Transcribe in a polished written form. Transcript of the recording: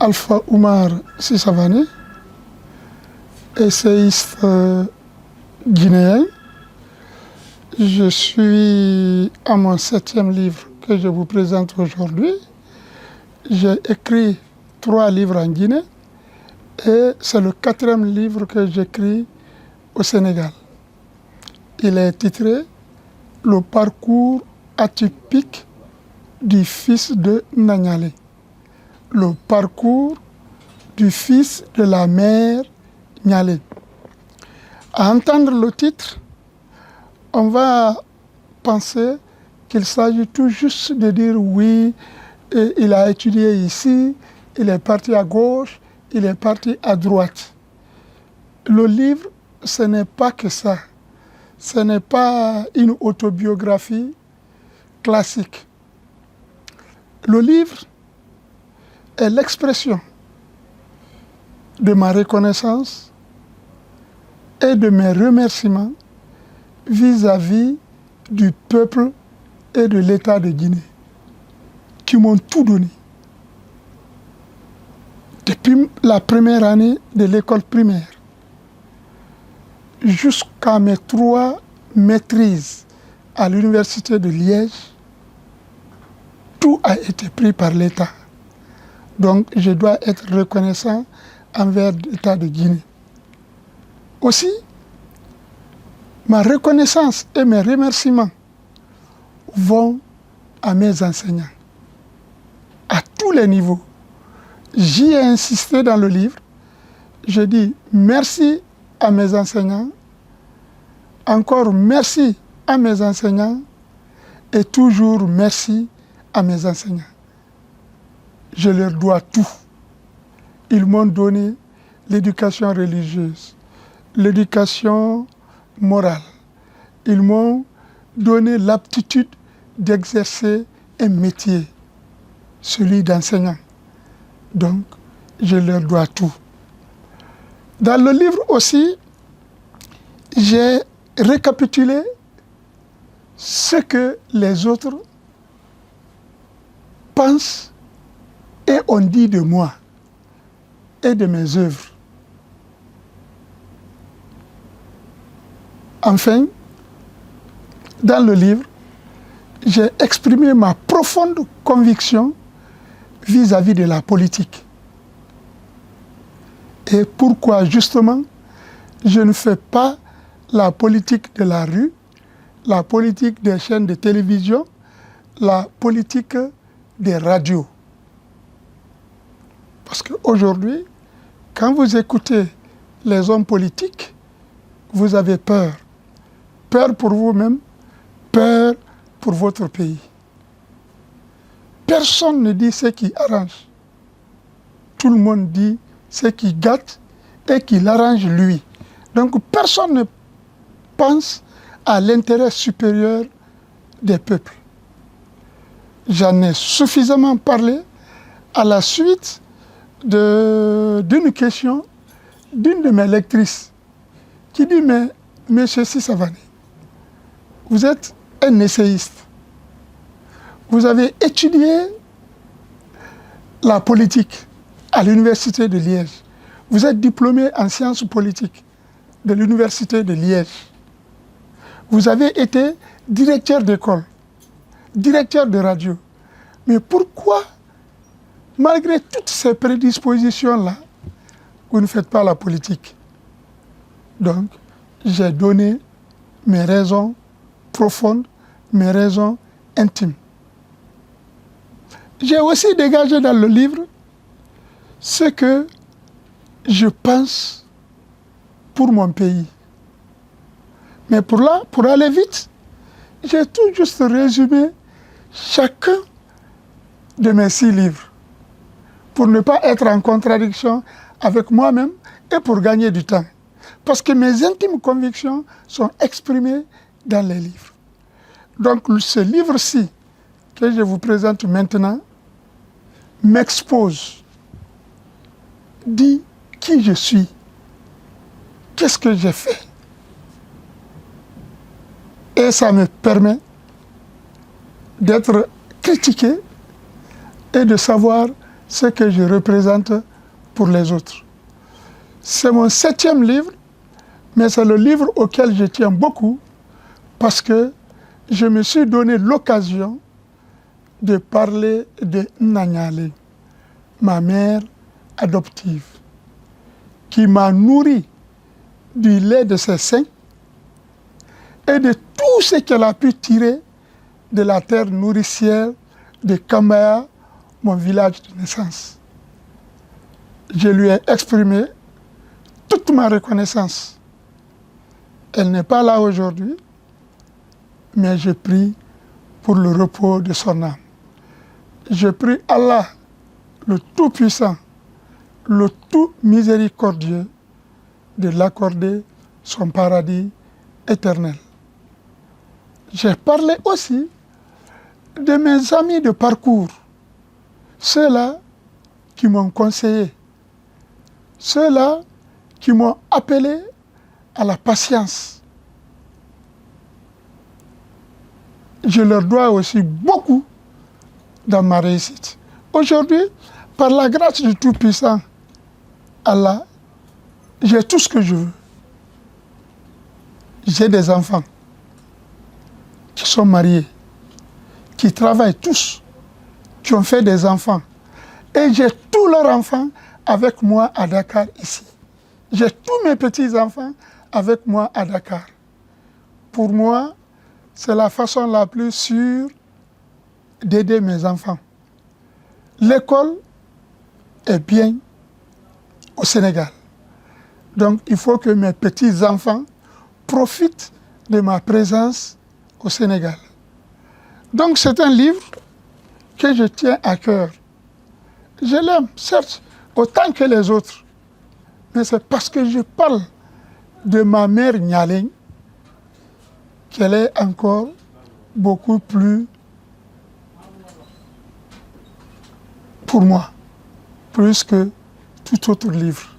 Alpha Oumar Sissavané, essayiste guinéen. Je suis à mon 7e livre que je vous présente aujourd'hui. J'ai écrit 3 livres en Guinée et c'est le 4e livre que j'écris au Sénégal. Il est titré « Le parcours atypique du fils de Nanyale ». Le parcours du fils de la mère Nyale. À entendre le titre, on va penser qu'il s'agit tout juste de dire oui, il a étudié ici, il est parti à gauche, il est parti à droite. Le livre, ce n'est pas que ça. Ce n'est pas une autobiographie classique. Le livre est l'expression de ma reconnaissance et de mes remerciements vis-à-vis du peuple et de l'État de Guinée, qui m'ont tout donné. Depuis la première année de l'école primaire, jusqu'à mes 3 maîtrises à l'université de Liège, tout a été pris par l'État. Donc, je dois être reconnaissant envers l'État de Guinée. Aussi, ma reconnaissance et mes remerciements vont à mes enseignants, à tous les niveaux. J'y ai insisté dans le livre. Je dis merci à mes enseignants, encore merci à mes enseignants et toujours merci à mes enseignants. Je leur dois tout. Ils m'ont donné l'éducation religieuse, l'éducation morale. Ils m'ont donné l'aptitude d'exercer un métier, celui d'enseignant. Donc, je leur dois tout. Dans le livre aussi, j'ai récapitulé ce que les autres pensent et ont dit de moi et de mes œuvres. Enfin, dans le livre, j'ai exprimé ma profonde conviction vis-à-vis de la politique. Et pourquoi justement je ne fais pas la politique de la rue, la politique des chaînes de télévision, la politique des radios. Parce qu'aujourd'hui, quand vous écoutez les hommes politiques, vous avez peur. Peur pour vous-même, peur pour votre pays. Personne ne dit ce qui arrange. Tout le monde dit ce qui gâte et qui l'arrange lui. Donc personne ne pense à l'intérêt supérieur des peuples. J'en ai suffisamment parlé à la suite d'une question d'une de mes lectrices qui dit « Mais monsieur Sissavané, vous êtes un essayiste. Vous avez étudié la politique à l'université de Liège. Vous êtes diplômé en sciences politiques de l'université de Liège. Vous avez été directeur d'école, directeur de radio. Mais pourquoi, malgré toutes ces prédispositions-là, vous ne faites pas la politique ?» Donc, j'ai donné mes raisons profondes, mes raisons intimes. J'ai aussi dégagé dans le livre ce que je pense pour mon pays. Mais pour aller vite, j'ai tout juste résumé chacun de mes 6 livres pour ne pas être en contradiction avec moi-même et pour gagner du temps. Parce que mes intimes convictions sont exprimées dans les livres. Donc ce livre-ci que je vous présente maintenant m'expose, dit qui je suis, qu'est-ce que j'ai fait. Et ça me permet d'être critiqué et de savoir ce que je représente pour les autres. C'est mon 7e livre, mais c'est le livre auquel je tiens beaucoup parce que je me suis donné l'occasion de parler de Nanyale, ma mère adoptive, qui m'a nourri du lait de ses seins et de tout ce qu'elle a pu tirer de la terre nourricière de Kambaya, mon village de naissance. Je lui ai exprimé toute ma reconnaissance. Elle n'est pas là aujourd'hui, mais je prie pour le repos de son âme. Je prie Allah, le Tout-Puissant, le Tout-Miséricordieux, de l'accorder son paradis éternel. J'ai parlé aussi de mes amis de parcours, ceux-là qui m'ont conseillé, ceux-là qui m'ont appelé à la patience. Je leur dois aussi beaucoup dans ma réussite. Aujourd'hui, par la grâce du Tout-Puissant, Allah, j'ai tout ce que je veux. J'ai des enfants qui sont mariés, qui travaillent tous, qui ont fait des enfants. Et j'ai tous leurs enfants avec moi à Dakar ici. J'ai tous mes petits-enfants avec moi à Dakar. Pour moi, c'est la façon la plus sûre d'aider mes enfants. L'école est bien au Sénégal. Donc, il faut que mes petits-enfants profitent de ma présence au Sénégal. Donc, c'est un livre que je tiens à cœur. Je l'aime, certes, autant que les autres. Mais c'est parce que je parle de ma mère Nyaleng qu'elle est encore beaucoup plus pour moi, plus que tout autre livre.